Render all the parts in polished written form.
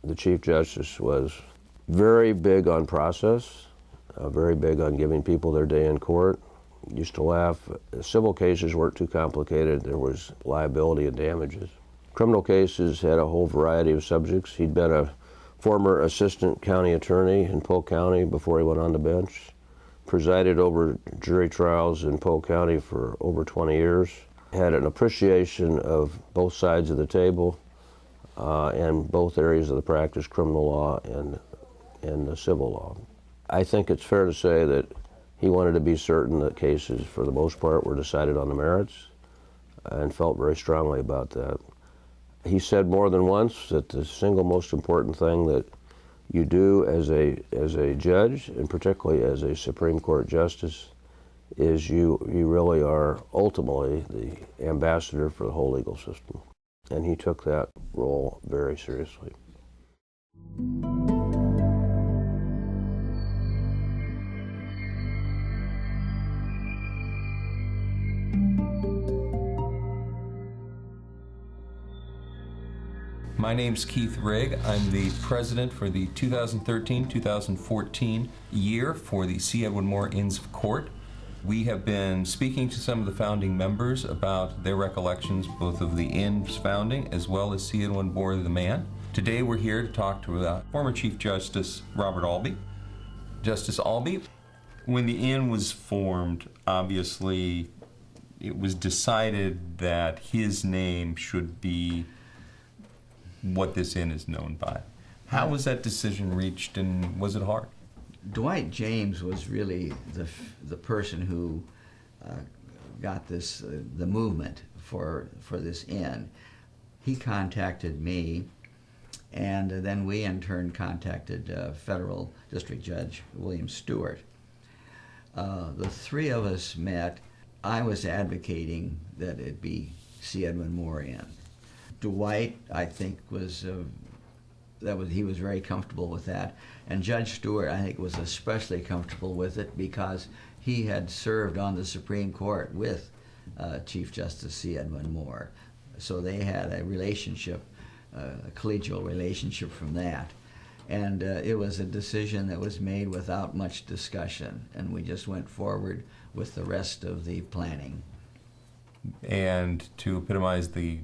The Chief Justice was very big on process, very big on giving people their day in court. Used to laugh. Civil cases weren't too complicated. There was liability and damages. Criminal cases had a whole variety of subjects. He'd been a former assistant county attorney in Polk County before he went on the bench. Presided over jury trials in Polk County for over 20 years. Had an appreciation of both sides of the table and both areas of the practice, criminal law and the civil law. I think it's fair to say that he wanted to be certain that cases, for the most part, were decided on the merits and felt very strongly about that. He said more than once that the single most important thing that you do as a judge, and particularly as a Supreme Court justice, is you really are ultimately the ambassador for the whole legal system. And he took that role very seriously. My name's Keith Rigg. I'm the president for the 2013-2014 year for the C. Edwin Moore Inns of Court. We have been speaking to some of the founding members about their recollections both of the Inn's founding as well as C. Edwin Moore the man. Today we're here to talk to former Chief Justice Robert Albee. Justice Albee, when the Inn was formed, obviously it was decided that his name should be what this inn is known by. How was that decision reached, and was it hard? Dwight James was really the person who got this the movement for this inn. He contacted me, and then we in turn contacted Federal District Judge William Stewart. The three of us met. I was advocating that it be C. Edwin Moore Inn. Dwight, I think, he was very comfortable with that, and Judge Stewart, I think, was especially comfortable with it because he had served on the Supreme Court with Chief Justice C. Edwin Moore, so they had a relationship, a collegial relationship from that, and it was a decision that was made without much discussion, and we just went forward with the rest of the planning. And to epitomize the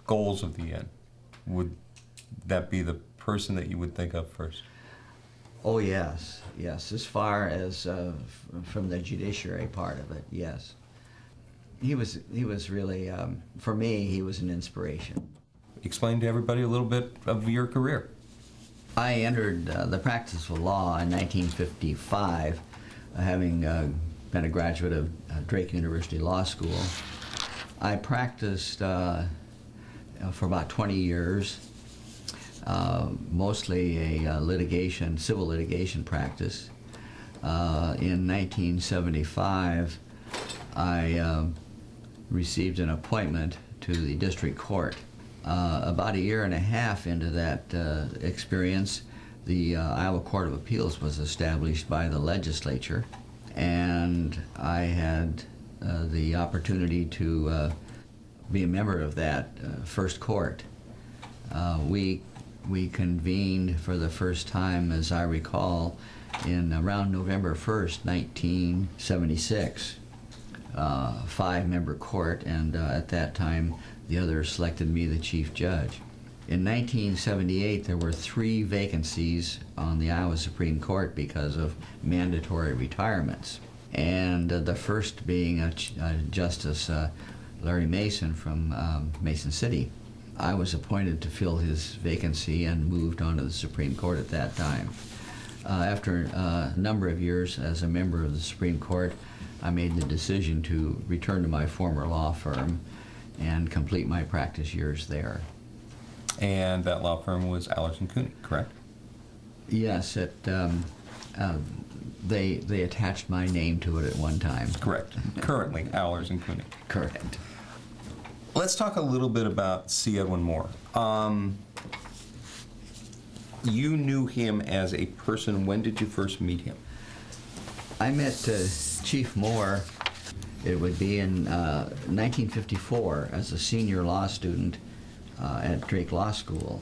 goals of the inn, would that be the person that you would think of first? Oh yes, yes. As far as from the judiciary part of it, yes. He was really, for me, he was an inspiration. Explain to everybody a little bit of your career. I entered the practice of law in 1955, having been a graduate of Drake University Law School. I practiced for about 20 years, mostly a civil litigation practice. In 1975, I received an appointment to the district court. About a year and a half into that experience, the Iowa Court of Appeals was established by the legislature, and I had the opportunity to be a member of that first court. We convened for the first time, as I recall, in around November 1st, 1976. Five-member court, and at that time the others selected me the chief judge. In 1978 there were 3 vacancies on the Iowa Supreme Court because of mandatory retirements, and the first being Justice Larry Mason from Mason City. I was appointed to fill his vacancy and moved on to the Supreme Court at that time. After a number of years as a member of the Supreme Court, I made the decision to return to my former law firm and complete my practice years there. And that law firm was Allers & Cooney, correct? Yes, they attached my name to it at one time. Correct. Currently, Allers & Cooney. Correct. Let's talk a little bit about C. Edwin Moore. You knew him as a person. When did you first meet him? I met Chief Moore, it would be in 1954, as a senior law student at Drake Law School.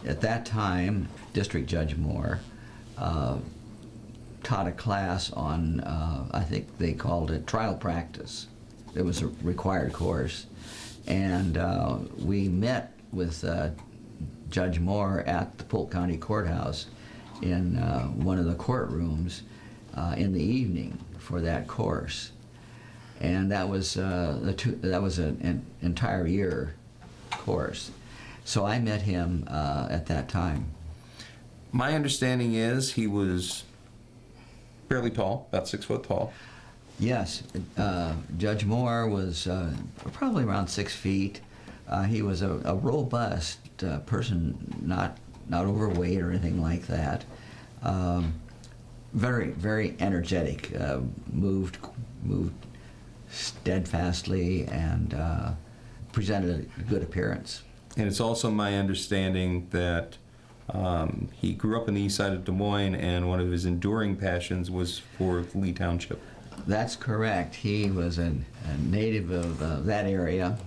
At that time, District Judge Moore taught a class on, I think they called it trial practice. It was a required course. And we met with Judge Moore at the Polk County Courthouse in one of the courtrooms in the evening for that course. And that was an entire year course. So I met him at that time. My understanding is he was fairly tall, about 6 foot tall. Yes, Judge Moore was probably around 6 feet. He was a robust person, not overweight or anything like that. Very, very energetic. Moved steadfastly and presented a good appearance. And it's also my understanding that he grew up in the east side of Des Moines, and one of his enduring passions was for Lee Township. That's correct. He was a native of that area.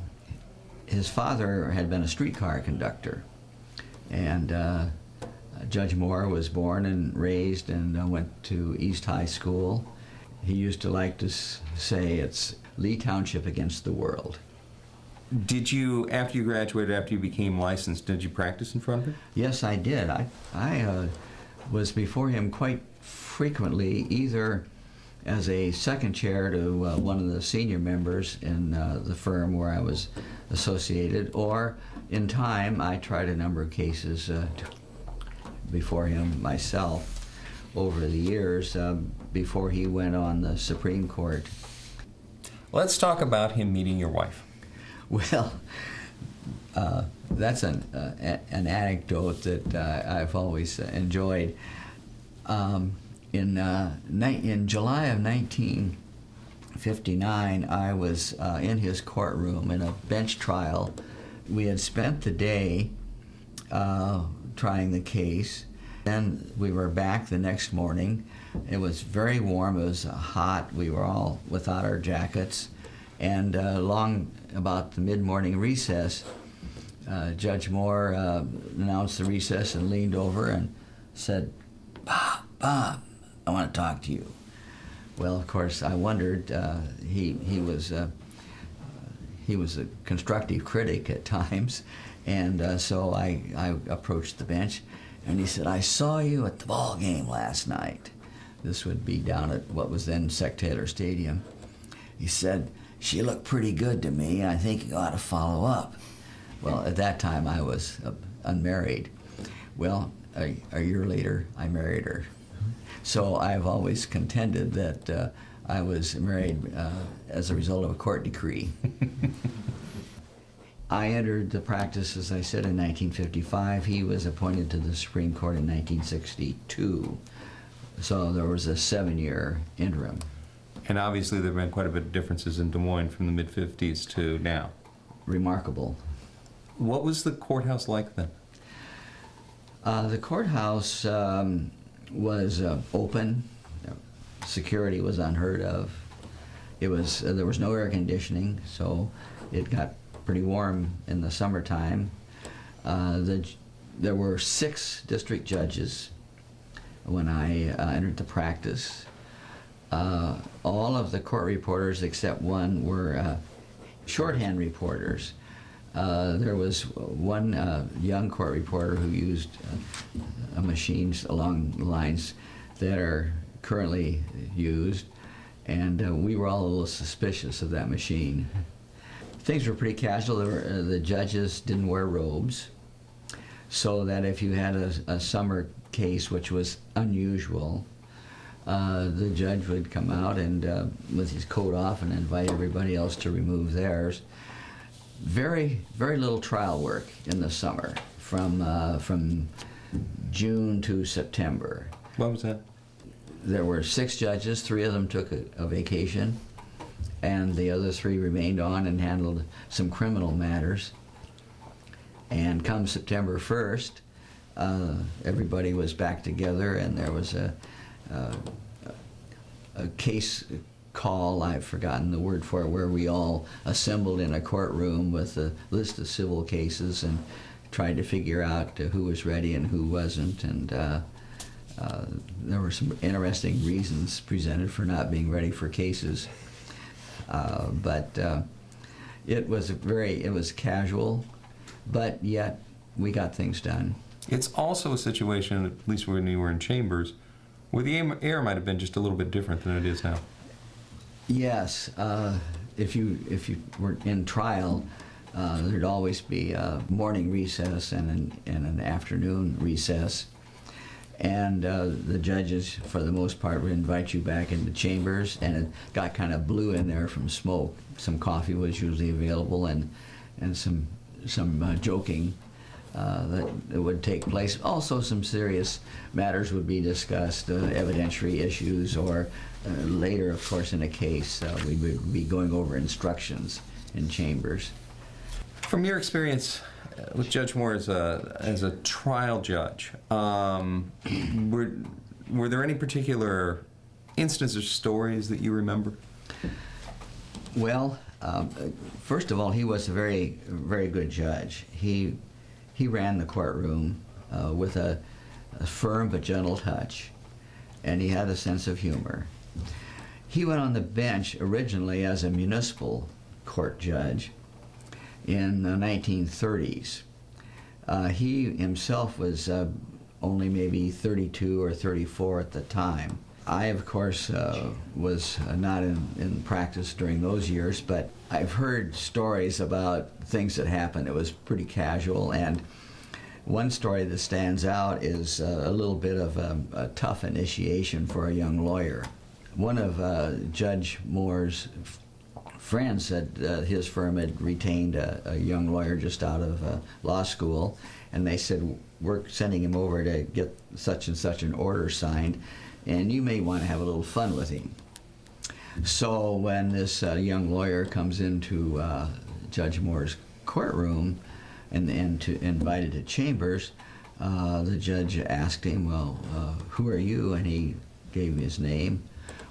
His father had been a streetcar conductor, and Judge Moore was born and raised and went to East High School. He used to like to say it's Lee Township against the world. Did you, after you graduated, after you became licensed, did you practice in front of him? Yes, I did. I was before him quite frequently, either as a second chair to one of the senior members in the firm where I was associated, or in time I tried a number of cases before him myself over the years before he went on the Supreme Court. Let's talk about him meeting your wife. Well, that's an anecdote that I've always enjoyed. In July of 1959, I was in his courtroom in a bench trial. We had spent the day trying the case. Then we were back the next morning. It was very warm. It was hot. We were all without our jackets. And along about the mid-morning recess, Judge Moore announced the recess and leaned over and said, Bob, I want to talk to you. Well, of course, I wondered. He was a constructive critic at times, and so I approached the bench, and he said, I saw you at the ball game last night. This would be down at what was then Sec Taylor Stadium. He said, she looked pretty good to me. I think you ought to follow up. Well, at that time, I was unmarried. Well, a year later, I married her. So I've always contended that I was married as a result of a court decree. I entered the practice, as I said, in 1955. He was appointed to the Supreme Court in 1962. So there was a 7-year interim. And obviously there have been quite a bit of differences in Des Moines from the mid-50s to now. Remarkable. What was the courthouse like then? The courthouse was open. Security was unheard of. There was no air conditioning, so it got pretty warm in the summertime. There were 6 district judges when I entered the practice. All of the court reporters except one were shorthand reporters. There was one young court reporter who used machines along the lines that are currently used, and we were all a little suspicious of that machine. Things were pretty casual. The judges didn't wear robes, so that if you had a summer case, which was unusual, the judge would come out and with his coat off and invite everybody else to remove theirs. Very, very little trial work in the summer, from June to September. What was that? There were 6 judges. 3 of them took a vacation, and the other 3 remained on and handled some criminal matters. And come September 1st, everybody was back together, and there was a case call, I've forgotten the word for it, where we all assembled in a courtroom with a list of civil cases and tried to figure out who was ready and who wasn't, and there were some interesting reasons presented for not being ready for cases. But it was casual, but yet we got things done. It's also a situation, at least when you were in chambers, where the air might have been just a little bit different than it is now. Yes, if you were in trial, there'd always be a morning recess and an afternoon recess. And the judges, for the most part, would invite you back into chambers, and it got kind of blue in there from smoke. Some coffee was usually available, and some joking that would take place. Also, some serious matters would be discussed, evidentiary issues, or later, of course, in a case, we would be going over instructions in chambers. From your experience with Judge Moore as a trial judge, were there any particular instances or stories that you remember? Well, first of all, he was a very, very good judge. He ran the courtroom with a firm but gentle touch, and he had a sense of humor. He went on the bench originally as a municipal court judge in the 1930s. He himself was only maybe 32 or 34 at the time. I, of course, was not in practice during those years, but I've heard stories about things that happened. It was pretty casual, and one story that stands out is a little bit of a tough initiation for a young lawyer. One of Judge Moore's friends said his firm had retained a young lawyer just out of law school, and they said, we're sending him over to get such and such an order signed, and you may want to have a little fun with him. So when this young lawyer comes into Judge Moore's courtroom and invited to chambers, the judge asked him, well, who are you? And he gave his name.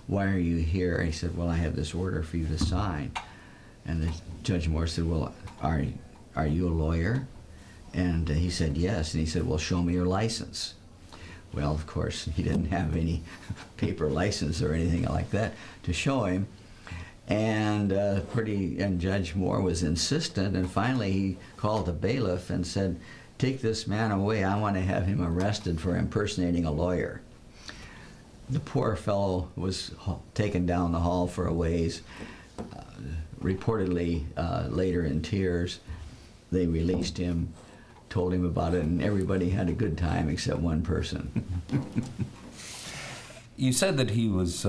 Why are you here? And he said, well, I have this order for you to sign. And the Judge Moore said, well, are you a lawyer? And he said, yes. And he said, well, show me your license. Well, of course, he didn't have any paper license or anything like that to show him. And Judge Moore was insistent, and finally he called the bailiff and said, take this man away. I want to have him arrested for impersonating a lawyer. The poor fellow was taken down the hall for a ways, reportedly later in tears. They released him, told him about it, and everybody had a good time except one person. You said that he was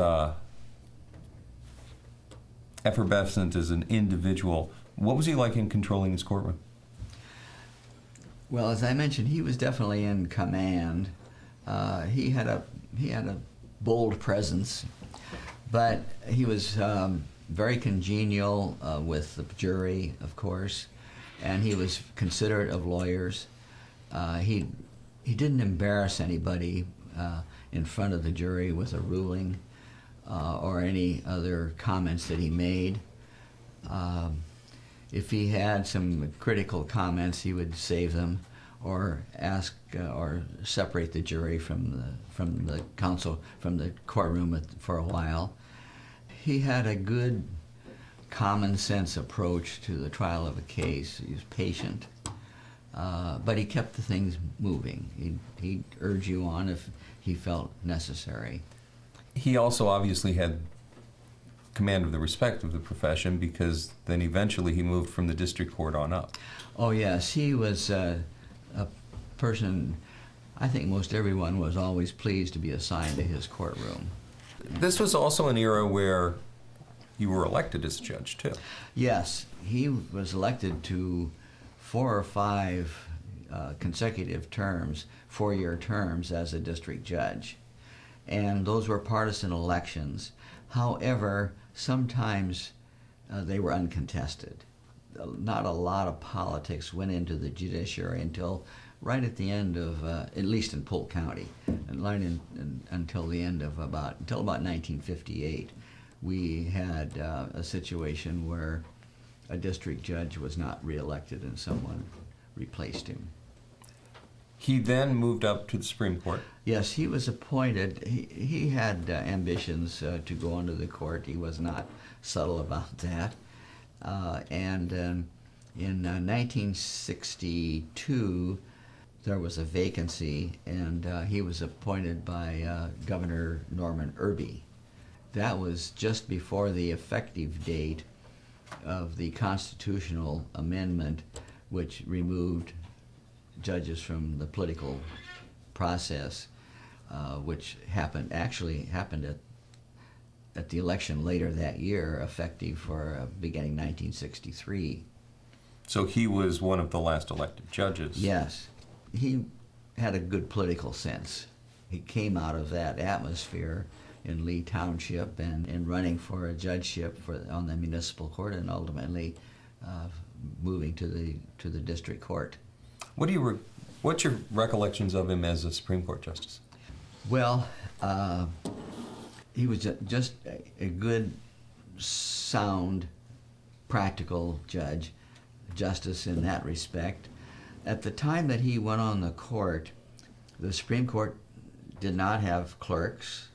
effervescent as an individual. What was he like in controlling his courtroom? Well, as I mentioned, he was definitely in command. He had a bold presence, but he was very congenial with the jury, of course, and he was considerate of lawyers. He didn't embarrass anybody in front of the jury with a ruling or any other comments that he made. If he had some critical comments, he would save them or ask or separate the jury from the counsel, from the courtroom for a while. He had a good common sense approach to the trial of a case. He was patient, but he kept the things moving. He'd urge you on if he felt necessary. He also obviously had command of the respect of the profession, because then eventually he moved from the district court on up. Oh yes, he was a person, I think most everyone was always pleased to be assigned to his courtroom. This was also an era where you were elected as a judge, too. Yes, he was elected to 4 or 5 consecutive terms, 4-year terms as a district judge. And those were partisan elections. However, sometimes they were uncontested. Not a lot of politics went into the judiciary until right at the end of, at least in Polk County, and until about 1958, we had a situation where a district judge was not reelected and someone replaced him. He then moved up to the Supreme Court. Yes, he was appointed. He had ambitions to go into the court. He was not subtle about that. And in 1962, there was a vacancy, and he was appointed by Governor Norman Irby. That was just before the effective date of the constitutional amendment, which removed judges from the political process, which actually happened at the election later that year, effective for beginning 1963. So he was one of the last elected judges. Yes. He had a good political sense. He came out of that atmosphere in Lee Township and in running for a judgeship on the municipal court, and ultimately moving to the district court. What's your recollections of him as a Supreme Court justice? Well, he was just a good, sound, practical justice in that respect. At the time that he went on the court, the Supreme Court did not have clerks,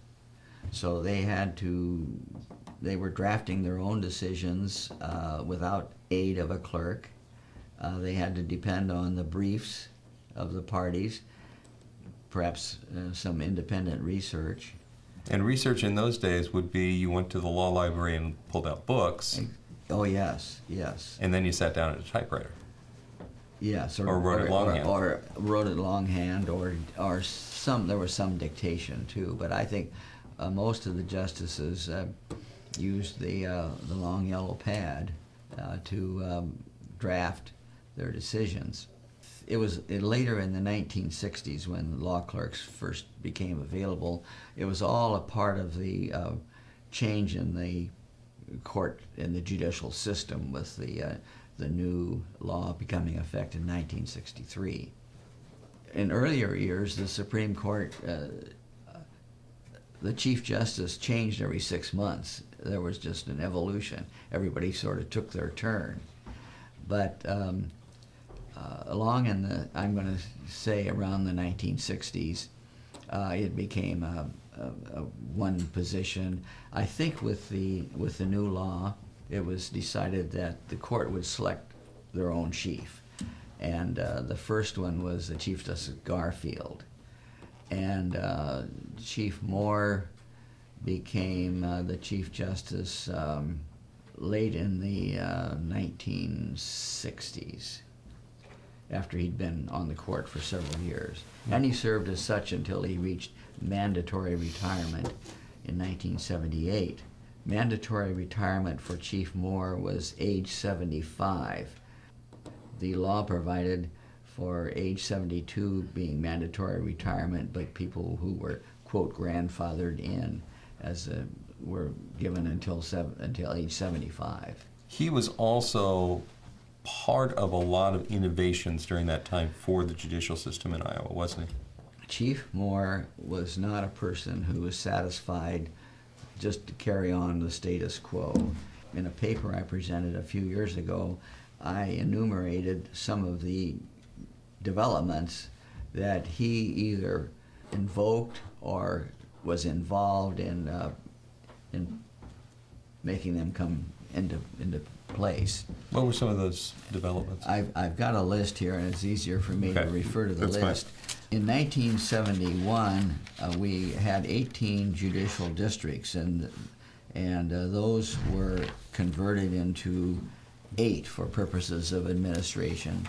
so they were drafting their own decisions without aid of a clerk. They had to depend on the briefs of the parties, perhaps some independent research. And research in those days would be you went to the law library and pulled out books. Oh, yes, yes. And then you sat down at a typewriter. Yes, or wrote it longhand. Or wrote it longhand, or there was some dictation too. But I think most of the justices used the long yellow pad to draft their decisions. It was later in the 1960s when law clerks first became available. It was all a part of the change in the court and the judicial system with the new law becoming effective in 1963. In earlier years, the Supreme Court, the Chief Justice changed every 6 months. There was just an evolution. Everybody sort of took their turn. But I'm going to say around the 1960s, it became a one position. I think with the new law, it was decided that the court would select their own chief. And the first one was the Chief Justice Garfield. And Chief Moore became the Chief Justice late in the 1960s, after he'd been on the court for several years. And he served as such until he reached mandatory retirement in 1978. Mandatory retirement for Chief Moore was age 75. The law provided for age 72 being mandatory retirement, but people who were, quote, grandfathered in were given until age 75. He was also part of a lot of innovations during that time for the judicial system in Iowa, wasn't he? Chief Moore was not a person who was satisfied just to carry on the status quo. In a paper I presented a few years ago, I enumerated some of the developments that he either invoked or was involved in making them come into place. What were some of those developments? I've got a list here, and it's easier for me to refer to the list. Fine. In 1971, we had 18 judicial districts, and those were converted into 8 for purposes of administration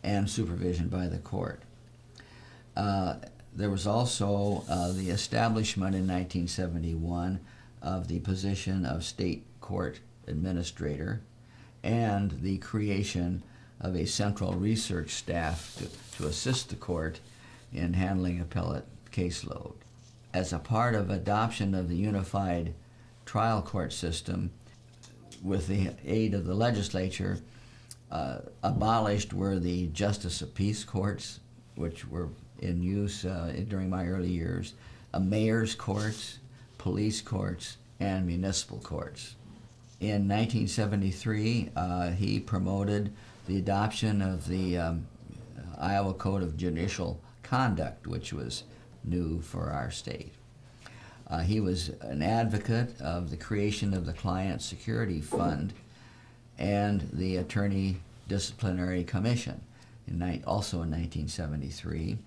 and supervision by the court. There was also the establishment in 1971 of the position of state court administrator, and the creation of a central research staff to assist the court in handling appellate caseload. As a part of adoption of the unified trial court system, with the aid of the legislature, abolished were the justice of peace courts, which were in use during my early years, mayor's courts, police courts, and municipal courts. In 1973, he promoted the adoption of the Iowa Code of Judicial conduct, which was new for our state. He was an advocate of the creation of the Client Security Fund and the Attorney Disciplinary Commission, also in 1973.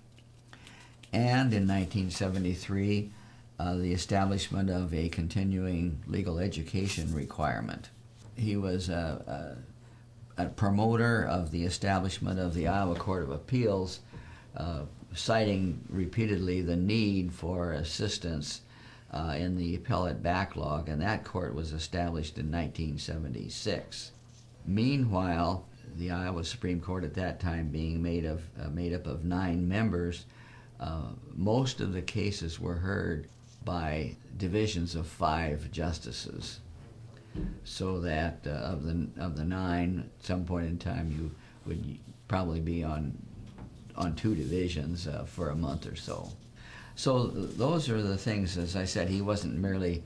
And in 1973, the establishment of a continuing legal education requirement. He was a promoter of the establishment of the Iowa Court of Appeals, citing repeatedly the need for assistance in the appellate backlog, and that court was established in 1976. Meanwhile, the Iowa Supreme Court at that time being made up of 9 members, most of the cases were heard by divisions of 5 justices, so that of the 9, at some point in time you would probably be on 2 divisions for a month or so. So those are the things. As I said, he wasn't merely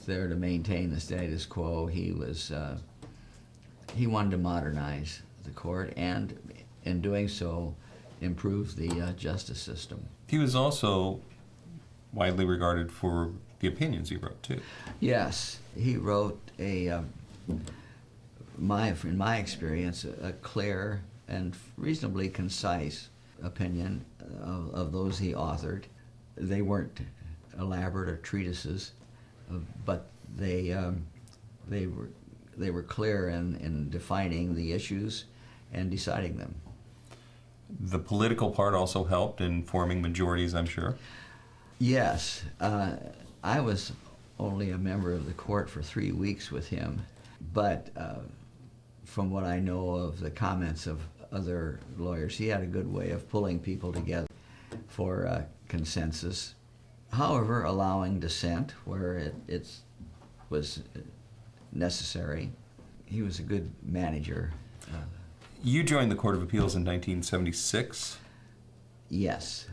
there to maintain the status quo. He wanted to modernize the court, and in doing so, improve the justice system. He was also widely regarded for the opinions he wrote, too. Yes, he wrote in my experience, a clear and reasonably concise opinion of those he authored. They weren't elaborate or treatises, but they were clear in defining the issues and deciding them. The political part also helped in forming majorities, I'm sure. Yes. I was only a member of the court for 3 weeks with him, but from what I know of the comments of other lawyers, he had a good way of pulling people together for consensus. However, allowing dissent where it was necessary. He was a good manager. You joined the Court of Appeals in 1976. Yes.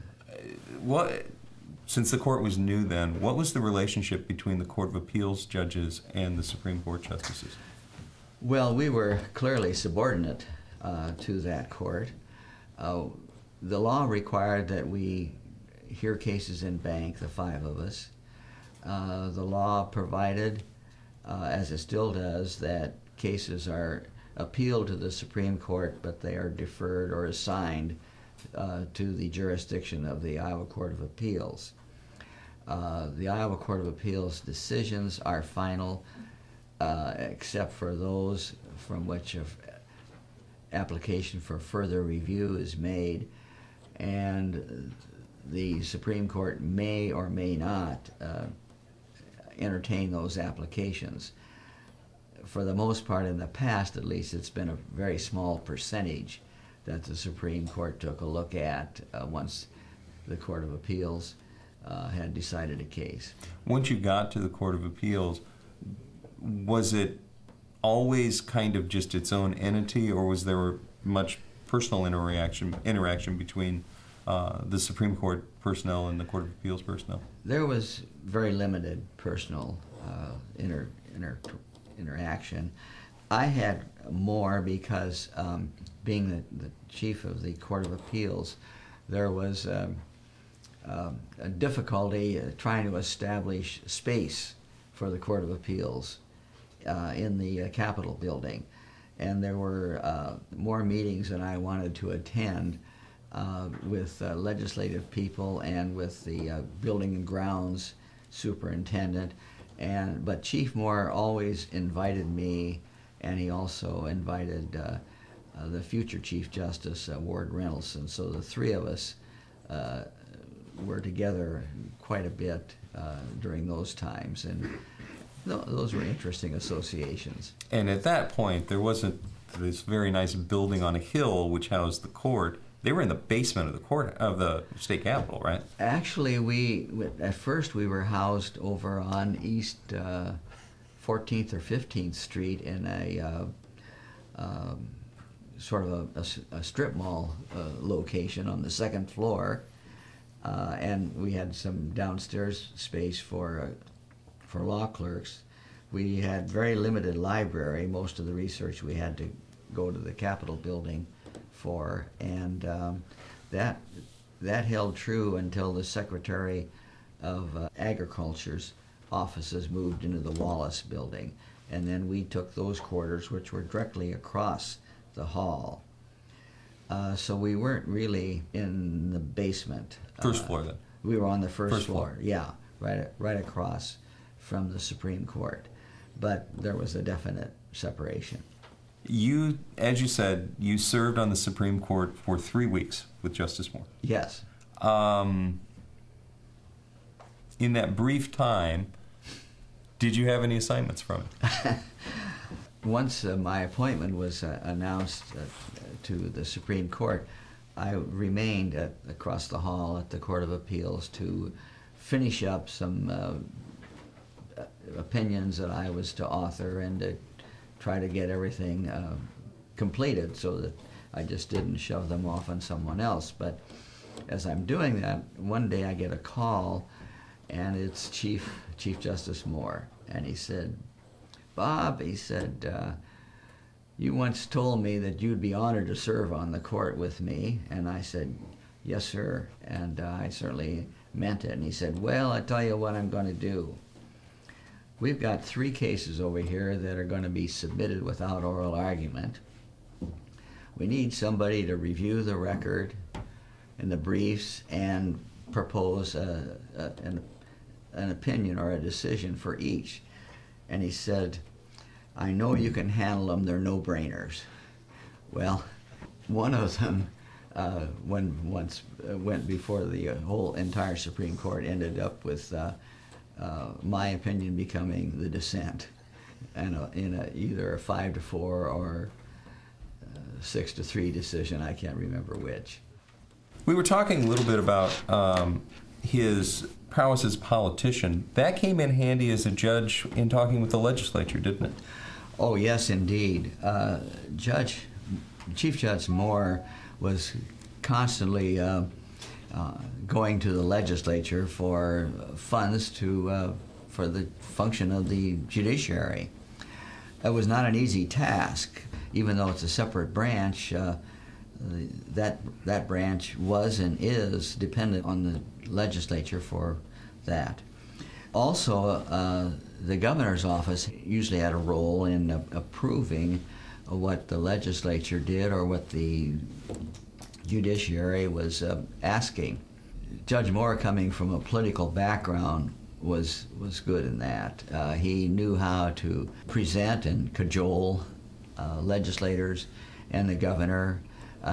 Since the court was new then, what was the relationship between the Court of Appeals judges and the Supreme Court justices? Well, we were clearly subordinate to that court. The law required that we hear cases in bank, the 5 of us. The law provided, as it still does, that cases are appealed to the Supreme Court, but they are deferred or assigned to the jurisdiction of the Iowa Court of Appeals. The Iowa Court of Appeals decisions are final, except for those from which an application for further review is made, and the Supreme Court may or may not entertain those applications. For the most part, in the past at least, it's been a very small percentage that the Supreme Court took a look at once the Court of Appeals had decided a case. Once you got to the Court of Appeals, was it always kind of just its own entity, or was there much personal interaction between the Supreme Court personnel and the Court of Appeals personnel? There was very limited personal interaction. I had more because, being the chief of the Court of Appeals, there was a difficulty trying to establish space for the Court of Appeals in the Capitol building. And there were more meetings than I wanted to attend with legislative people and with the building and grounds superintendent. But Chief Moore always invited me, and he also invited the future Chief Justice, Ward Reynolds. And so the 3 of us were together quite a bit during those times, and those were interesting associations. And at that point, there wasn't this very nice building on a hill which housed the court. They were in the basement of the court of the state capitol, right? Actually, at first we were housed over on East 14th or 15th Street in a sort of a strip mall location on the 2nd floor, and we had some downstairs space for law clerks. We had very limited library. Most of the research we had to go to the Capitol building for, and that that held true until the Secretary of Agriculture's offices moved into the Wallace building. And then we took those quarters, which were directly across the hall. So we weren't really in the basement. First floor then? We were on the first floor. floor, yeah, right across from the Supreme Court. But there was a definite separation. You, as you said, you served on the Supreme Court for 3 weeks with Justice Moore. Yes. In that brief time, did you have any assignments from it? Once my appointment was announced to the Supreme Court, I remained across the hall at the Court of Appeals to finish up some opinions that I was to author and to try to get everything completed so that I just didn't shove them off on someone else. But as I'm doing that, one day I get a call, and it's Chief Justice Moore, and he said, "Bob," he said, "you once told me that you'd be honored to serve on the court with me." And I said, "Yes, sir," and I certainly meant it. And he said, "Well, I tell you what I'm going to do. We've got 3 cases over here that are going to be submitted without oral argument. We need somebody to review the record and the briefs and propose an opinion or a decision for each." And he said, "I know you can handle them, they're no-brainers." Well, one of them, once went before the whole entire Supreme Court, ended up with my opinion becoming the dissent, and in either a 5-4 or 6-3 decision. I can't remember which. We were talking a little bit about his prowess as a politician. That came in handy as a judge in talking with the legislature, didn't it? Oh, yes, indeed. Chief Judge Moore was constantly going to the legislature for funds for the function of the judiciary. It was not an easy task, even though it's a separate branch. That branch was and is dependent on the legislature for that. Also, the governor's office usually had a role in approving what the legislature did or what the judiciary was asking. Judge Moore, coming from a political background, was good in that. He knew how to present and cajole legislators and the governor.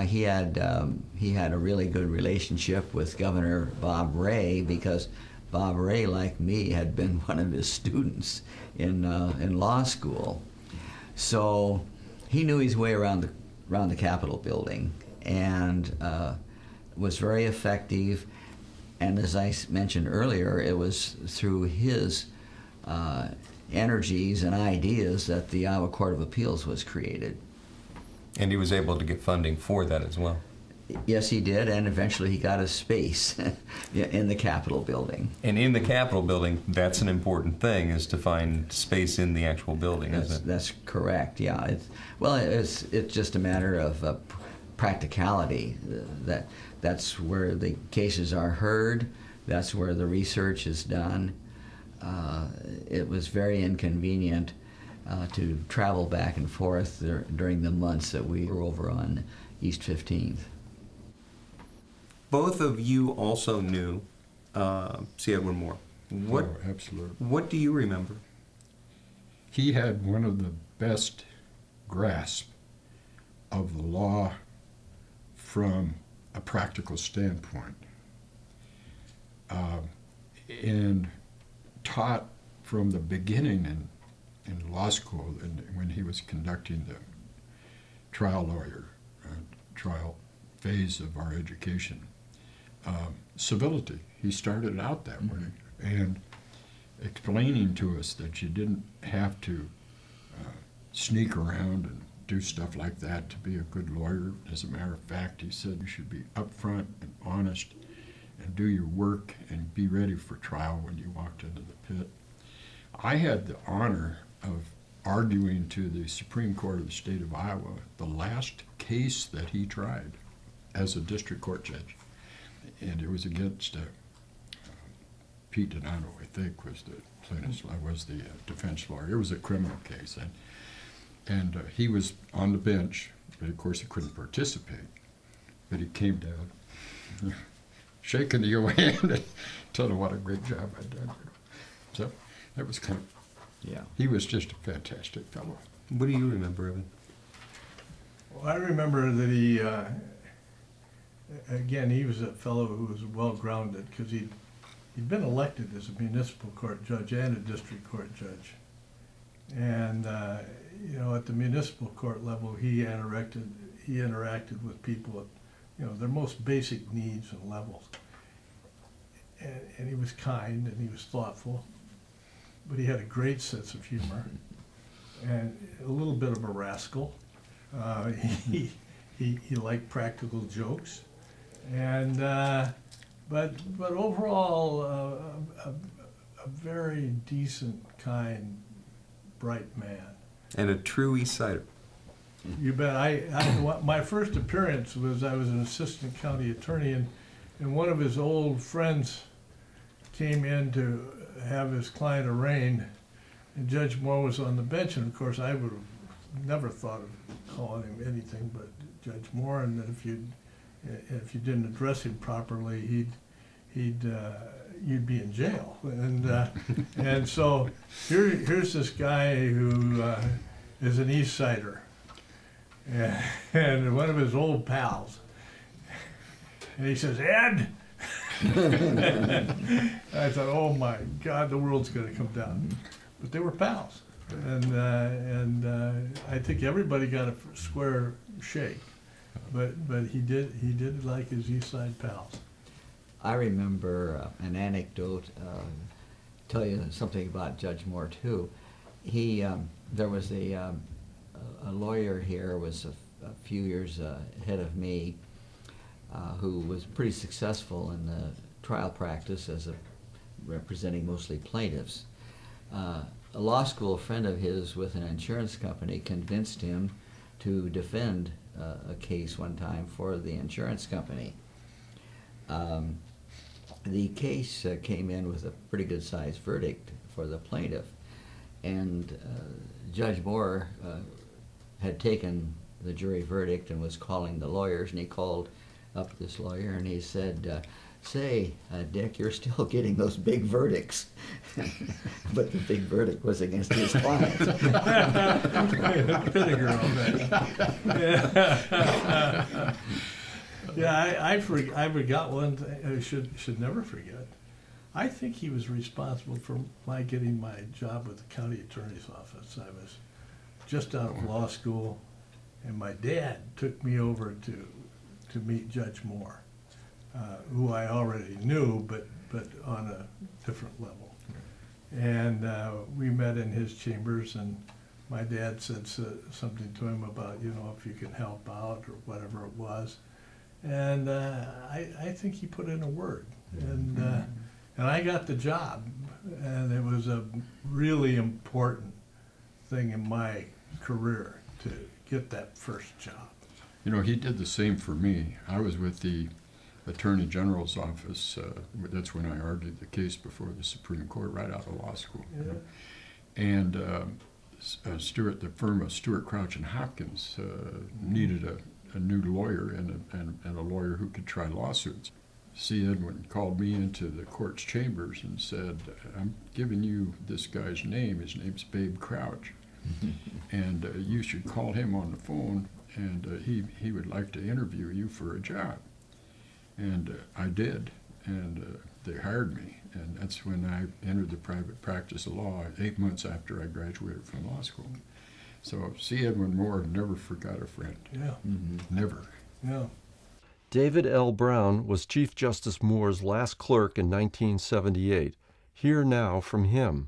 He had a really good relationship with Governor Bob Ray, because Bob Ray, like me, had been one of his students in law school. So he knew his way around the Capitol building, and was very effective. And as I mentioned earlier, it was through his energies and ideas that the Iowa Court of Appeals was created. And he was able to get funding for that as well. Yes, he did, and eventually he got a space in the Capitol building. And in the Capitol building, that's an important thing, is to find space in the actual building, isn't it? That's correct, yeah. It's just a matter of practicality. That's where the cases are heard. That's where the research is done. It was very inconvenient to travel back and forth during the months that we were over on East 15th. Both of you also knew C. Edwin Moore. Oh, absolutely. What do you remember? He had one of the best grasp of the law from a practical standpoint, and taught from the beginning in law school, and when he was conducting the trial phase of our education. Civility. He started out that way, and explaining to us that you didn't have to sneak around and do stuff like that to be a good lawyer. As a matter of fact, he said you should be upfront and honest and do your work and be ready for trial when you walked into the pit. I had the honor of arguing to the Supreme Court of the state of Iowa the last case that he tried as a district court judge. and it was against Pete Donato, I think, was the plaintiff's, was the defense lawyer. It was a criminal case, and he was on the bench, but of course he couldn't participate. But he came down, shaking the old hand, and telling him what a great job I'd done. So that was kind of, Yeah. he was just a fantastic fellow. What do you remember of it? Well, I remember that he, again, he was a fellow who was well-grounded because he'd been elected as a municipal court judge and a district court judge. And, you know, at the municipal court level, he interacted with people at, you know, their most basic needs and levels. And he was kind and he was thoughtful, but he had a great sense of humor and a little bit of a rascal. He liked practical jokes, and but overall a very decent, kind, bright man. And a true East Sider. You bet. My first appearance was I was an assistant county attorney, and one of his old friends came in to have his client arraigned, and Judge Moore was on the bench, and of course I would have never thought of calling him anything but Judge Moore, and that if you didn't address him properly, you'd be in jail, and so here's this guy who is an East Sider, and one of his old pals, and he says, "Ed." I thought, oh my God, the world's going to come down. But they were pals, and I think everybody got a square shake. But he did like his East Side pals. I remember an anecdote. Tell you something about Judge Moore too. There was a lawyer here, was a few years ahead of me, who was pretty successful in the trial practice as representing mostly plaintiffs. A law school friend of his with an insurance company convinced him to defend a case one time for the insurance company. The case came in with a pretty good sized verdict for the plaintiff, and Judge Moore had taken the jury verdict and was calling the lawyers, and he called up this lawyer and he said, say, Dick, you're still getting those big verdicts. But the big verdict was against his client. Vinegar on that. Yeah, I forgot one thing I should never forget. I think he was responsible for my getting my job with the county attorney's office. I was just out of law school, and my dad took me over to meet Judge Moore, who I already knew, but on a different level. And we met in his chambers, and my dad said something to him about, you know, if you can help out or whatever it was. And I think he put in a word, and I got the job, and it was a really important thing in my career to get that first job. You know, he did the same for me. I was with the Attorney General's office. That's when I argued the case before the Supreme Court, right out of law school. Yeah. And the firm of Stewart, Crouch and Hopkins needed a new lawyer and a lawyer who could try lawsuits. C. Edwin called me into the court's chambers and said, I'm giving you this guy's name. His name's Babe Crouch. And you should call him on the phone, and he would like to interview you for a job. And I did, and they hired me. And that's when I entered the private practice of law 8 months after I graduated from law school. So C. Edwin Moore never forgot a friend. Yeah. Never. Yeah. David L. Brown was Chief Justice Moore's last clerk in 1978. Hear now from him.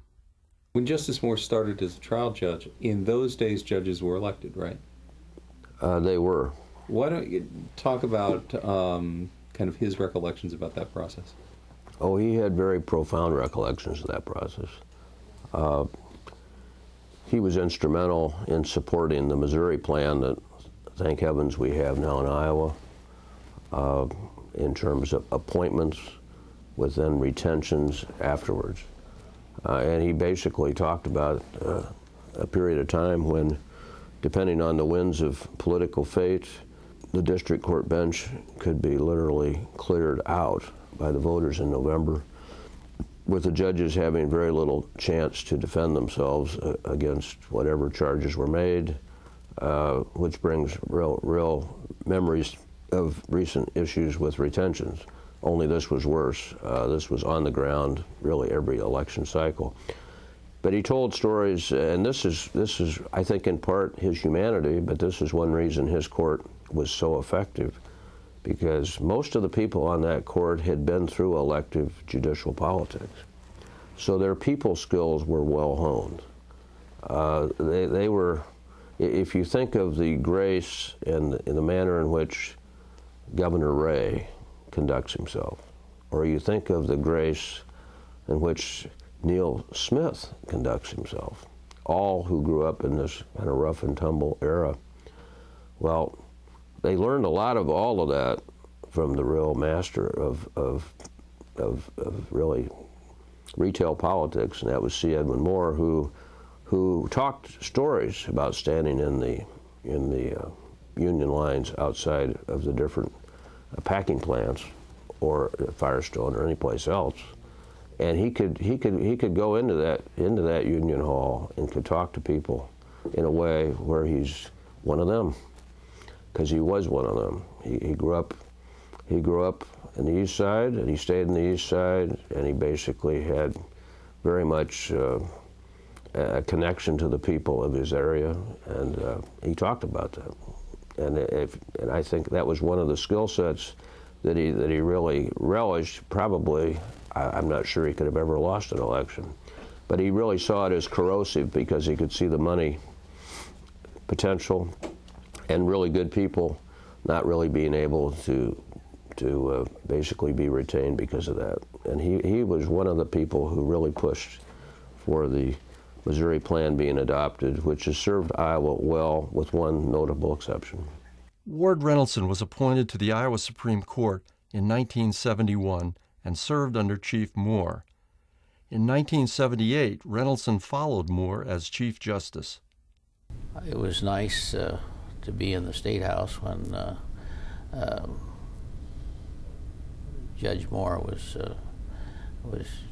When Justice Moore started as a trial judge, in those days judges were elected, right? They were. Why don't you talk about kind of his recollections about that process? Oh, he had very profound recollections of that process. He was instrumental in supporting the Missouri plan that, thank heavens, we have now in Iowa. in terms of appointments with then retentions afterwards. And he basically talked about a period of time when, depending on the winds of political fate, the district court bench could be literally cleared out by the voters in November, with the judges having very little chance to defend themselves against whatever charges were made, which brings real memories of recent issues with retentions. Only this was worse. This was on the ground really every election cycle. But he told stories, and this is, I think, in part his humanity, but this is one reason his court was so effective, because most of the people on that court had been through elective judicial politics. So their people skills were well honed. They were, if you think of the grace and the manner in which Governor Ray conducts himself, or you think of the grace in which Neil Smith conducts himself, all who grew up in this kind of rough and tumble era, well, they learned a lot of all of that from the real master of really retail politics, and that was C. Edwin Moore, who talked stories about standing in the Union lines outside of the different packing plants, or Firestone, or any place else, and he could go into that Union Hall and could talk to people in a way where he's one of them, because he was one of them. He grew up in the East Side, and he stayed in the East Side, and he basically had very much a connection to the people of his area, and he talked about that. And I think that was one of the skill sets that he really relished. Probably, I'm not sure he could have ever lost an election, but he really saw it as corrosive because he could see the money potential and really good people not really being able to basically be retained because of that. And he was one of the people who really pushed for the Missouri Plan being adopted, which has served Iowa well, with one notable exception. Ward Reynoldson was appointed to the Iowa Supreme Court in 1971 and served under Chief Moore. In 1978, Reynoldson followed Moore as Chief Justice. It was nice to be in the State House when Judge Moore was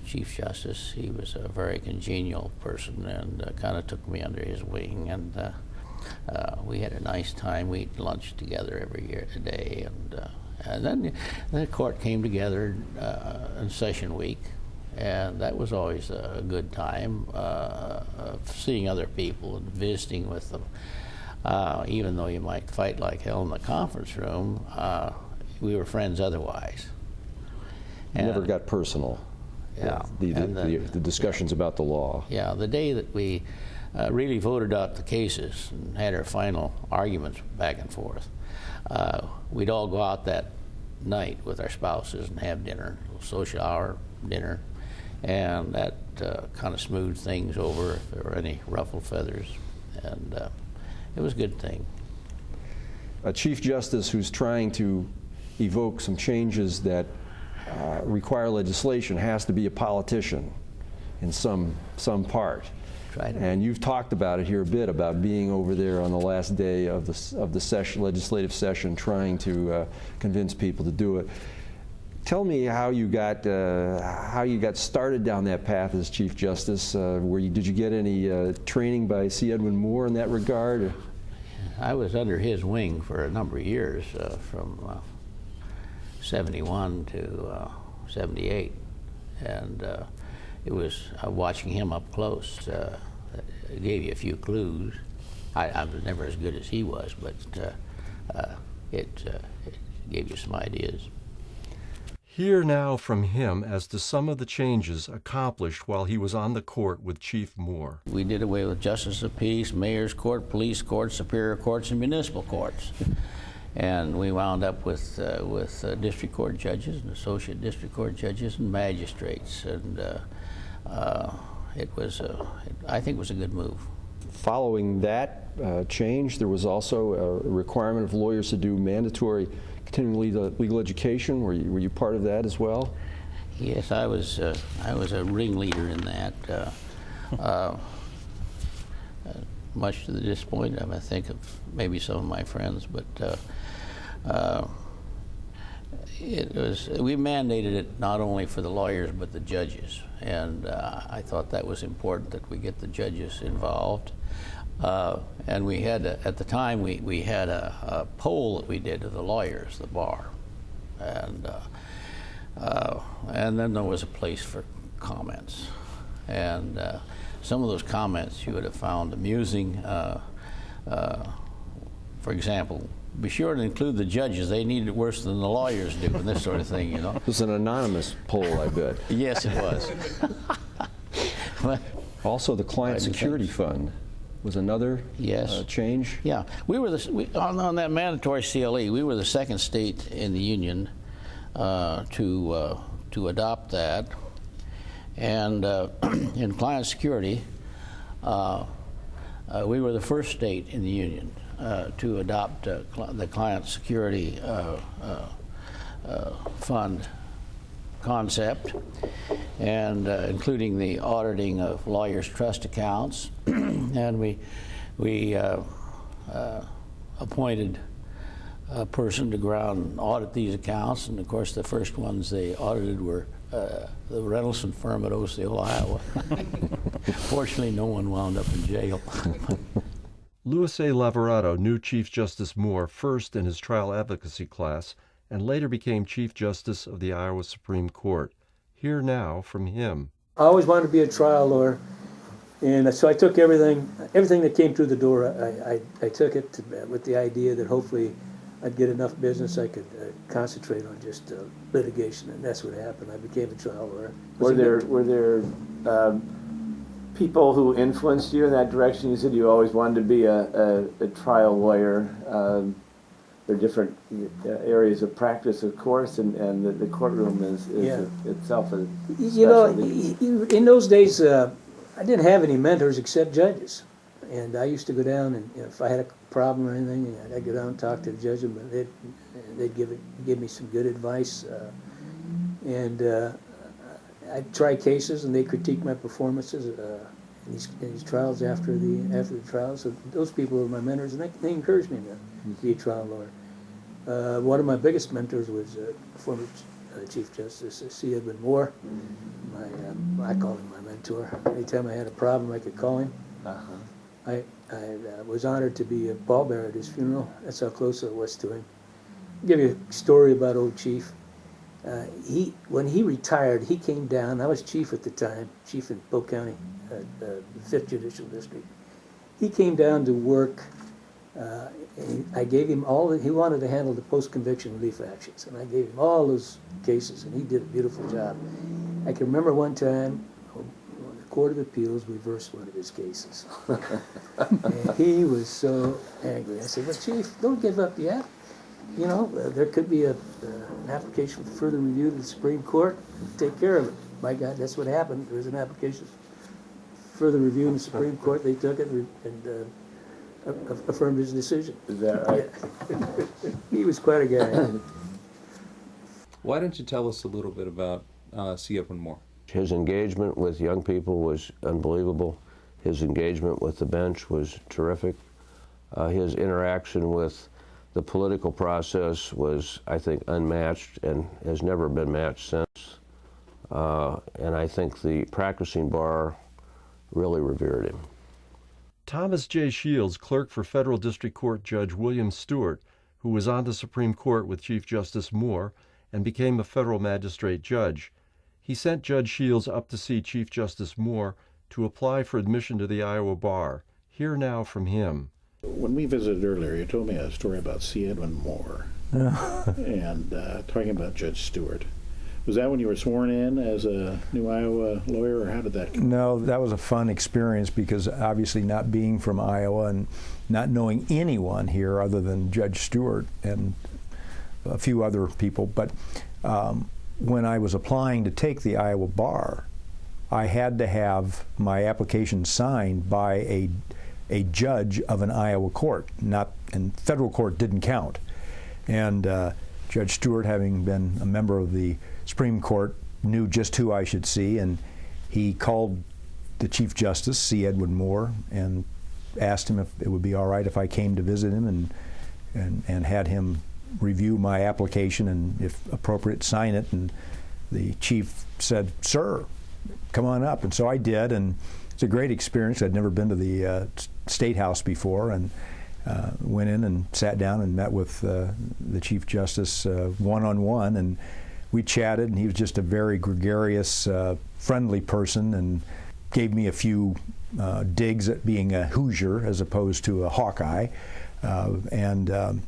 Chief Justice. He was a very congenial person and kind of took me under his wing, and we had a nice time. We ate lunch together every day, and then the court came together in session week, and that was always a good time, seeing other people and visiting with them. Even though you might fight like hell in the conference room, we were friends otherwise. And never got personal. Yeah. The discussions about the law. Yeah, the day that we really voted out the cases and had our final arguments back and forth, we'd all go out that night with our spouses and have dinner, a little social hour dinner, and that kind of smoothed things over if there were any ruffled feathers, and it was a good thing. A Chief Justice who's trying to evoke some changes that require legislation has to be a politician in some part. And you've talked about it here a bit, about being over there on the last day of the legislative session, trying to convince people to do it. Tell me how you got started down that path as Chief Justice. Did you get any training by C. Edwin Moore in that regard? I was under his wing for a number of years, from 71 to 78, and it was watching him up close. It gave you a few clues. I was never as good as he was, but it gave you some ideas. Hear now from him as to some of the changes accomplished while he was on the court with Chief Moore. We did away with Justice of Peace, Mayor's Court, Police Courts, Superior Courts, and Municipal Courts. And we wound up with district court judges and associate district court judges and magistrates, and it was, I think, it was a good move. Following that change, there was also a requirement of lawyers to do mandatory continuing legal education? Were you part of that as well? Yes, I was a ringleader in that. Much to the disappointment, I think, of maybe some of my friends, but we mandated it not only for the lawyers but the judges, and I thought that was important that we get the judges involved. And we had, at the time, we had a poll that we did to the lawyers, the bar, and then there was a place for comments, and some of those comments you would have found amusing. For example, be sure to include the judges. They need it worse than the lawyers do, and this sort of thing, you know. It was an anonymous poll, I bet. Yes, it was. Also, the Client Security Fund was another change. Yeah, we were on that mandatory CLE. We were the second state in the union to adopt that, and in client security, we were the first state in the union to adopt the client security fund concept, and including the auditing of lawyers' trust accounts. And we appointed a person to go out and audit these accounts, and of course the first ones they audited were the Rendelson firm at Osceola, Iowa. Fortunately, no one wound up in jail. Louis A. Lavorato knew Chief Justice Moore first in his trial advocacy class and later became Chief Justice of the Iowa Supreme Court. Hear now from him. I always wanted to be a trial lawyer, and so I took everything that came through the door. I took it with the idea that hopefully I'd get enough business I could concentrate on just litigation, and that's what happened. I became a trial lawyer. Were there people who influenced you in that direction? You said you always wanted to be a trial lawyer. There are different areas of practice, of course, and the courtroom is itself a specialty. In those days, I didn't have any mentors except judges. And I used to go down, and if I had a problem or anything, I'd go down and talk to the judge, and they'd give me some good advice. And I'd try cases, and they critique my performances in these trials after the trials. So those people were my mentors, and they encouraged me to be a trial lawyer. One of my biggest mentors was former Chief Justice C. Edwin Moore. I call him my mentor. Anytime I had a problem, I could call him. I was honored to be a pallbearer at his funeral. That's how close I was to him. I'll give you a story about old Chief. When he retired, he came down. I was chief at the time, chief in Polk County, the 5th Judicial District. He came down to work. And I gave him he wanted to handle the post-conviction relief actions, and I gave him all those cases, and he did a beautiful job. I can remember one time, the Court of Appeals reversed one of his cases. And he was so angry. I said, well, Chief, don't give up yet. You know, there could be an application for further review to the Supreme Court. Take care of it. My God, that's what happened. There was an application for further review in the Supreme Court. They took it and affirmed his decision. Is that right? Yeah. He was quite a guy. Why don't you tell us a little bit about C. Edwin Moore? His engagement with young people was unbelievable. His engagement with the bench was terrific. His interaction with the political process was, I think, unmatched and has never been matched since. And I think the practicing bar really revered him. Thomas J. Shields, clerk for Federal District Court Judge William Stewart, who was on the Supreme Court with Chief Justice Moore and became a federal magistrate judge. He sent Judge Shields up to see Chief Justice Moore to apply for admission to the Iowa bar. Hear now from him. When we visited earlier, you told me a story about C. Edwin Moore and talking about Judge Stewart. Was that when you were sworn in as a new Iowa lawyer, or how did that go? No, that was a fun experience because obviously not being from Iowa and not knowing anyone here other than Judge Stewart and a few other people. But when I was applying to take the Iowa bar, I had to have my application signed by a judge of an Iowa court, and federal court didn't count. And Judge Stewart, having been a member of the Supreme Court, knew just who I should see, and he called the Chief Justice, C. Edwin Moore, and asked him if it would be all right if I came to visit him and had him review my application and, if appropriate, sign it. And the chief said, "Sir, come on up." And so I did, and it's a great experience. I'd never been to the State House before, and went in and sat down and met with the Chief Justice one-on-one, and we chatted, and he was just a very gregarious, friendly person, and gave me a few digs at being a Hoosier as opposed to a Hawkeye, and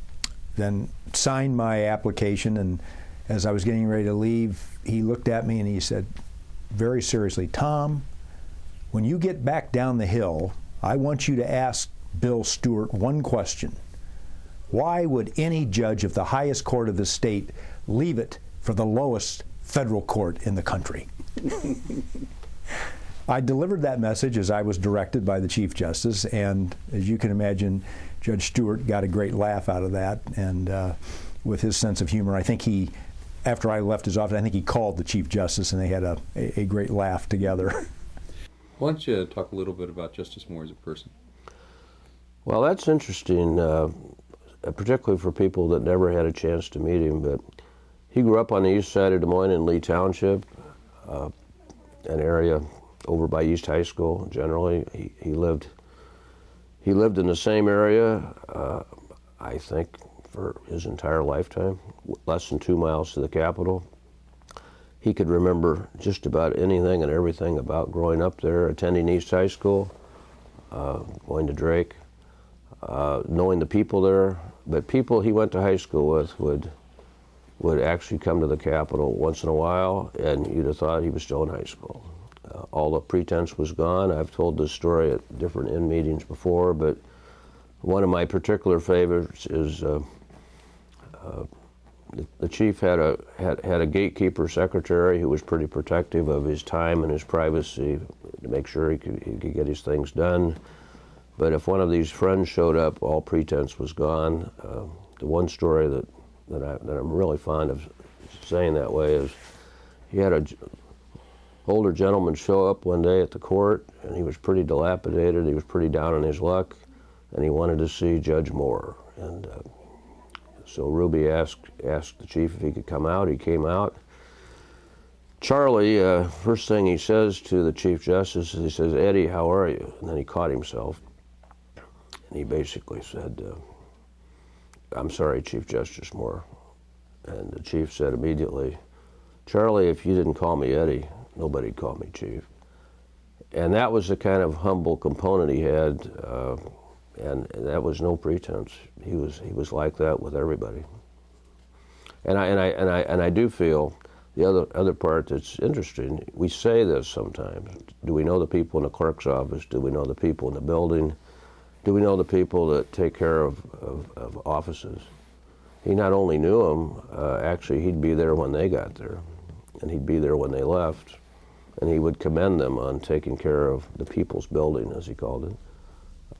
then signed my application. And as I was getting ready to leave, he looked at me and he said very seriously, "Tom, when you get back down the hill, I want you to ask Bill Stewart one question. Why would any judge of the highest court of the state leave it for the lowest federal court in the country?" I delivered that message as I was directed by the Chief Justice, and as you can imagine, Judge Stewart got a great laugh out of that, and with his sense of humor, I think he, after I left his office, I think he called the Chief Justice, and they had a great laugh together. Why don't you talk a little bit about Justice Moore as a person? Well, that's interesting, particularly for people that never had a chance to meet him, but he grew up on the east side of Des Moines in Lee Township, an area over by East High School. Generally, he lived in the same area, I think, for his entire lifetime, less than 2 miles to the Capitol. He could remember just about anything and everything about growing up there, attending East High School, going to Drake, knowing the people there. But people he went to high school with would actually come to the Capitol once in a while, and you'd have thought he was still in high school. All the pretense was gone. I've told this story at different in meetings before, but one of my particular favorites is the chief had a gatekeeper secretary who was pretty protective of his time and his privacy to make sure he could get his things done. But if one of these friends showed up, all pretense was gone. The one story that I'm really fond of saying that way is he had an older gentleman show up one day at the court, and he was pretty dilapidated. He was pretty down on his luck, and he wanted to see Judge Moore. And so Ruby asked the chief if he could come out. He came out. Charlie, first thing he says to the Chief Justice is, he says, "Eddie, how are you?" And then he caught himself, and he basically said, "I'm sorry, Chief Justice Moore." And the chief said immediately, "Charlie, if you didn't call me Eddie, nobody'd call me Chief." And that was the kind of humble component he had, and that was no pretense. He was like that with everybody. And I do feel the other part that's interesting. We say this sometimes. Do we know the people in the clerk's office? Do we know the people in the building? Do we know the people that take care of offices? He not only knew them, actually he'd be there when they got there, and he'd be there when they left, and he would commend them on taking care of the people's building, as he called it.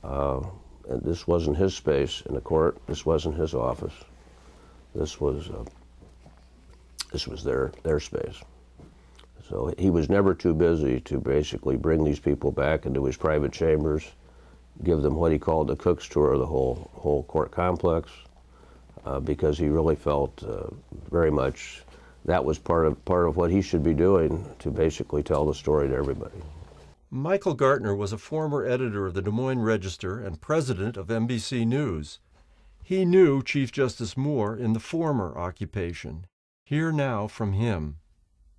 And this wasn't his space in the court. This wasn't his office. This was their space. So he was never too busy to basically bring these people back into his private chambers, give them what he called the cook's tour of the whole court complex, because he really felt very much that was part of what he should be doing, to basically tell the story to everybody. Michael Gartner was a former editor of the Des Moines Register and president of NBC News. He knew Chief Justice Moore in the former occupation. Hear now from him.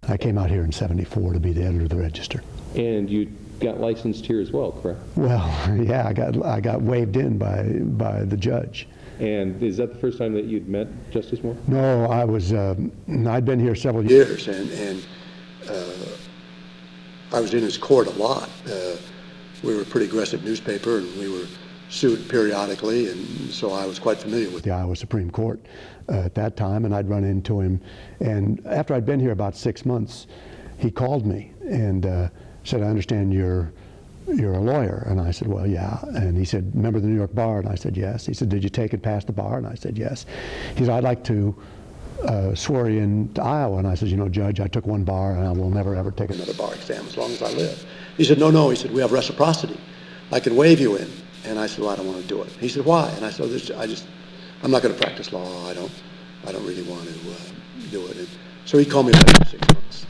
I came out here in '74 to be the editor of the Register. And you got licensed here as well, correct? Well, yeah, I got waved in by the judge. And is that the first time that you'd met Justice Moore? No, I was. I'd been here several years, and I was in his court a lot. We were a pretty aggressive newspaper, and we were sued periodically, and so I was quite familiar with the Iowa Supreme Court at that time, and I'd run into him. And after I'd been here about 6 months, he called me and said, "I understand you're a lawyer." And I said, "Well, yeah." And he said, "Member of the New York Bar?" And I said, "Yes." He said, "Did you take and pass the bar?" And I said, "Yes." He said, "I'd like to swore you in to Iowa. And I said, you know, Judge, I took one bar and I will never ever take another bar exam as long as I live. He said, no. He said, we have reciprocity. I can waive you in. And I said, well, I don't want to do it. He said, why? And I said, I'm not going to practice law. I don't really want to do it. And so he called me back for 6 months.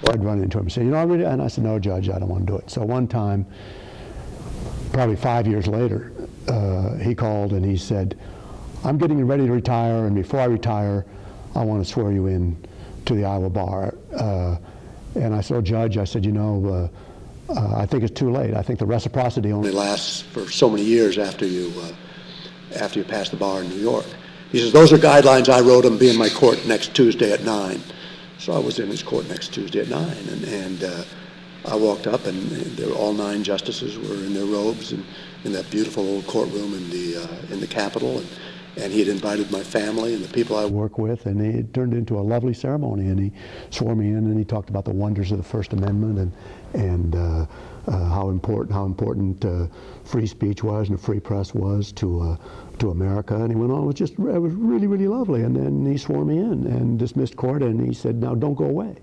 Well, I'd run into him and say, you know, and I said, no, Judge, I don't want to do it. So one time, probably 5 years later, he called and he said, I'm getting ready to retire, and before I retire, I want to swear you in to the Iowa bar. And I said, oh, Judge, I said, you know, I think it's too late. I think the reciprocity only lasts for so many years after you pass the bar in New York. He says, those are guidelines. I wrote them. Be in my court next Tuesday at 9. So I was in his court next Tuesday at 9, and I walked up, and all 9 justices were in their robes and in that beautiful old courtroom in the Capitol, and he had invited my family and the people I work with, and it turned into a lovely ceremony, and he swore me in, and he talked about the wonders of the First Amendment and how important free speech was and a free press was to America. And he went on, it was really, really lovely. And then he swore me in and dismissed court, and he said, now don't go away.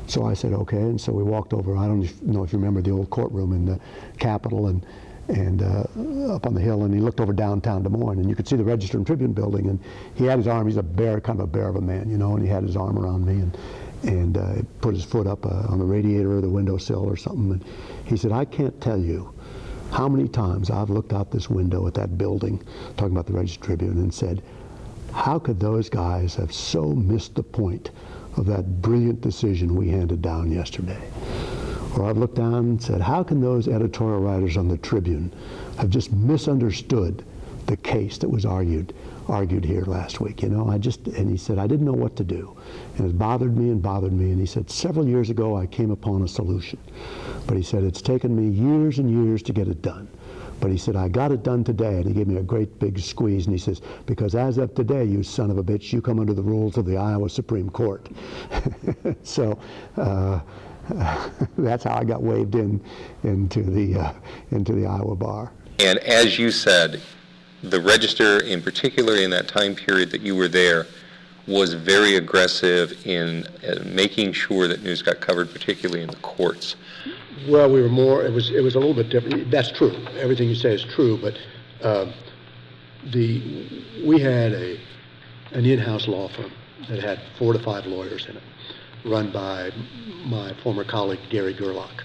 So I said, okay. And so we walked over. I don't know if you remember the old courtroom in the Capitol and up on the hill, and he looked over downtown Des Moines, and you could see the Register and Tribune building, and he had his arm, he's a bear, kind of a bear of a man, you know, and he had his arm around me and put his foot up on the radiator or the windowsill or something, and he said, I can't tell you how many times I've looked out this window at that building, talking about the Register Tribune, and said, how could those guys have so missed the point of that brilliant decision we handed down yesterday? Or I've looked down and said, how can those editorial writers on the Tribune have just misunderstood the case that was argued here last week, you know? And he said, I didn't know what to do. And it bothered me, and he said, several years ago I came upon a solution. But he said, it's taken me years and years to get it done. But he said, I got it done today, and he gave me a great big squeeze, and he says, because as of today, you son of a bitch, you come under the rules of the Iowa Supreme Court. So that's how I got waved into the Iowa bar. And as you said, the Register, in particular in that time period that you were there, was very aggressive in making sure that news got covered, particularly in the courts. Well, we were more. It was a little bit different. That's true. Everything you say is true. But we had an in-house law firm that had 4 to 5 lawyers in it, run by my former colleague Gary Gerlach,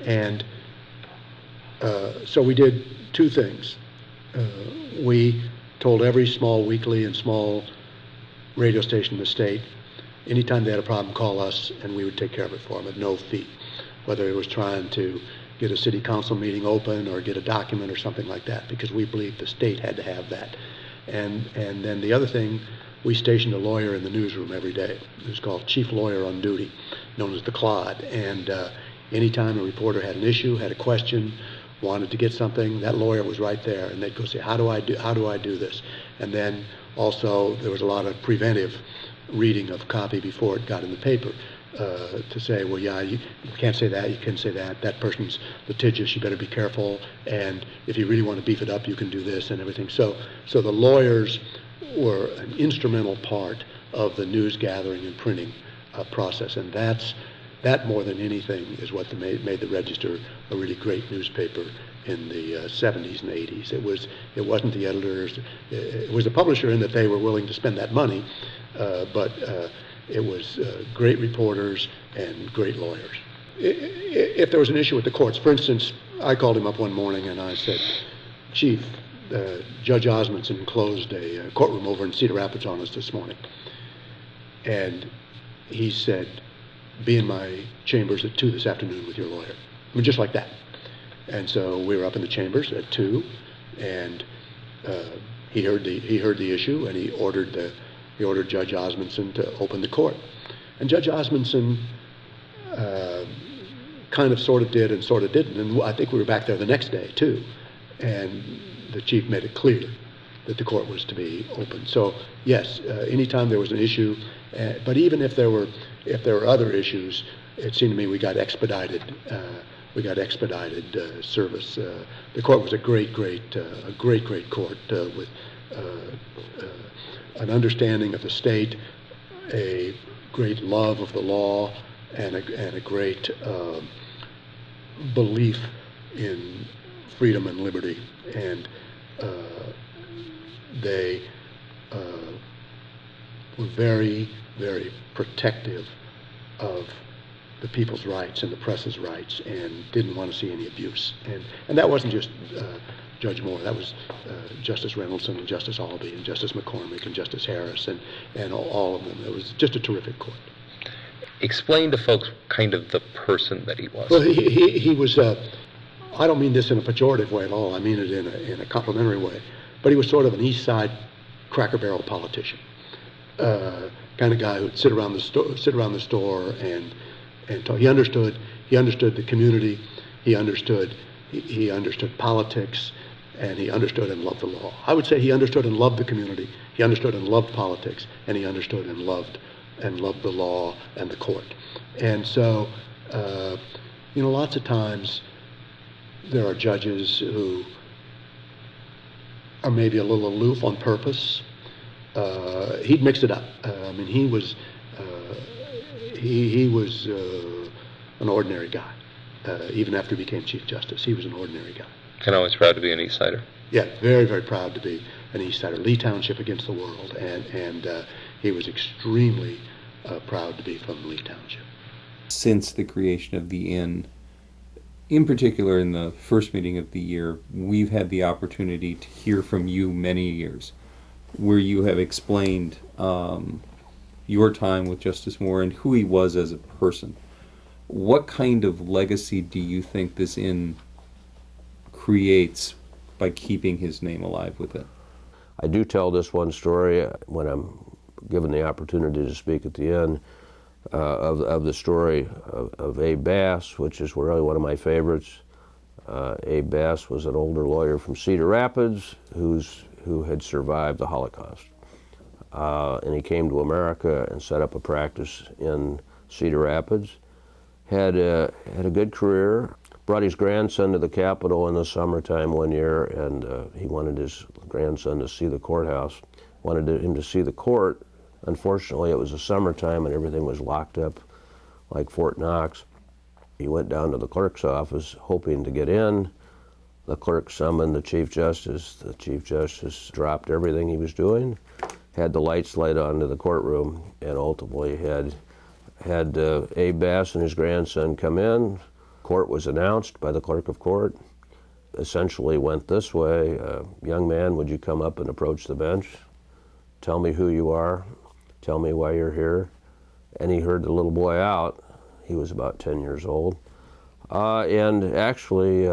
and so we did 2 things. We told every small weekly and small radio station in the state, anytime they had a problem, call us, and we would take care of it for them at no fee, whether it was trying to get a city council meeting open or get a document or something like that, because we believed the state had to have that. And then the other thing, we stationed a lawyer in the newsroom every day. It was called Chief Lawyer on Duty, known as the Clod. And anytime a reporter had an issue, had a question, wanted to get something, that lawyer was right there, and they'd go say, how do I do this? And then also there was a lot of preventive reading of copy before it got in the paper to say, well, yeah, you can't say that, you can say that, that person's litigious, you better be careful, and if you really want to beef it up, you can do this and everything. So the lawyers were an instrumental part of the news gathering and printing process, and that more than anything is what made the Register a really great newspaper in the 70s and 80s. It wasn't the editors, it was the publisher in that they were willing to spend that money, but it was great reporters and great lawyers. If there was an issue with the courts, for instance, I called him up one morning and I said, Chief, Judge Osmondson closed a courtroom over in Cedar Rapids on us this morning. And he said, be in my chambers at 2 this afternoon with your lawyer. I mean, just like that. And so we were up in the chambers at 2, and he heard the issue, and he ordered Judge Osmondson to open the court. And Judge Osmondson kind of sort of did and sort of didn't. And I think we were back there the next day too. And the chief made it clear that the court was to be open. So yes, anytime there was an issue, but even if there were other issues, it seemed to me we got expedited service. The court was a great court with an understanding of the state, a great love of the law and a great belief in freedom and liberty, and they were very, very protective of the people's rights and the press's rights, and didn't want to see any abuse. And that wasn't just Judge Moore. That was Justice Reynoldson and Justice Albee and Justice McCormick and Justice Harris and all of them. It was just a terrific court. Explain to folks kind of the person that he was. Well, he was, I don't mean this in a pejorative way at all. I mean it in a complimentary way. But he was sort of an East Side Cracker Barrel politician, kind of guy who'd sit around the store and talk. He understood the community. He understood politics, and he understood and loved the law. I would say he understood and loved the community. He understood and loved politics, and he understood and loved the law and the court. And so, lots of times there are judges who are maybe a little aloof on purpose. He'd mixed it up. He was an ordinary guy. Even after he became Chief Justice, he was an ordinary guy. And always proud to be an East Sider. Yeah, very, very proud to be an East Sider. Lee Township against the world, and he was extremely proud to be from Lee Township. Since the creation of the Inn, in particular in the first meeting of the year, we've had the opportunity to hear from you many years, where you have explained your time with Justice Moore and who he was as a person. What kind of legacy do you think this Inn creates by keeping his name alive with it? I do tell this one story when I'm given the opportunity to speak at the Inn of the story of Abe Bass, which is really one of my favorites. Abe Bass was an older lawyer from Cedar Rapids who had survived the Holocaust. And he came to America and set up a practice in Cedar Rapids. Had a good career, brought his grandson to the Capitol in the summertime one year, and he wanted his grandson to see the courthouse, wanted him to see the court. Unfortunately, it was the summertime and everything was locked up like Fort Knox. He went down to the clerk's office hoping to get in. The clerk summoned the Chief Justice. The Chief Justice dropped everything he was doing, had the lights light on to the courtroom, and ultimately had Abe Bass and his grandson come in. Court was announced by the clerk of court. Essentially went this way: young man, would you come up and approach the bench? Tell me who you are. Tell me why you're here. And he heard the little boy out. He was about 10 years old. And actually,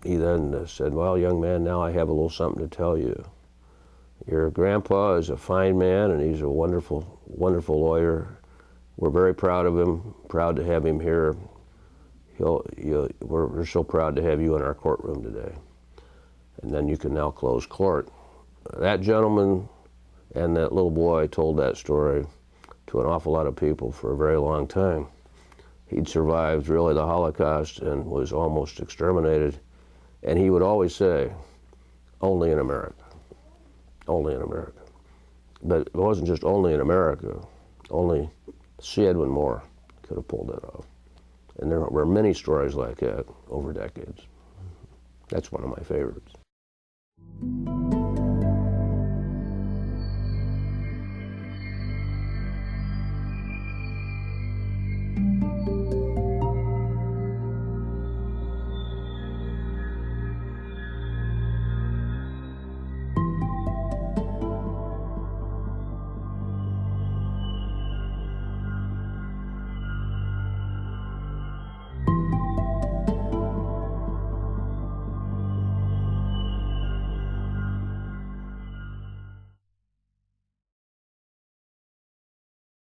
he then said, well, young man, now I have a little something to tell you. Your grandpa is a fine man, and he's a wonderful, wonderful lawyer. We're very proud of him, proud to have him here. We're so proud to have you in our courtroom today. And then you can now close court. That gentleman and that little boy told that story to an awful lot of people for a very long time. He'd survived really the Holocaust and was almost exterminated. And he would always say, only in America, only in America. But it wasn't just only in America, only C. Edwin Moore could have pulled that off. And there were many stories like that over decades. That's one of my favorites.